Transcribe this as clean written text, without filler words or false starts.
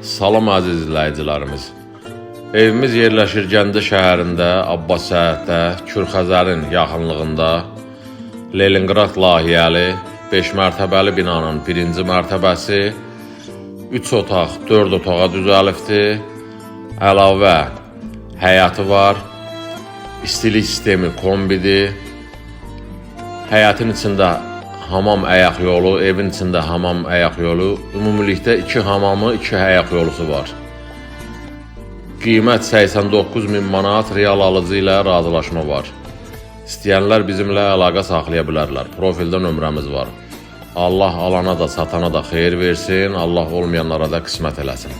Salam əziz izləyicilərimiz. Evimiz yerləşir Gəncə şəhərində, Abbas səhətdə, Kürxəzərin yaxınlığında, Leningrad layihəli 5 mərtəbəli binanın birinci mərtəbəsi, 3 otaq, 4 otağa düzəlibdir, əlavə həyəti var, istilik sistemi kombidir, həyətin içində hamam əyaq yolu, evin içində hamam əyaq yolu, ümumilikdə 2 hamamı, 2 əyaq yolusu var. Qiymət 89.000 manat, real alıcı ilə razılaşma var. İstəyənlər bizimlə əlaqə saxlaya bilərlər. Profildə nömrəmiz var. Allah alana da, satana da xeyir versin, Allah olmayanlara da qismət eləsin.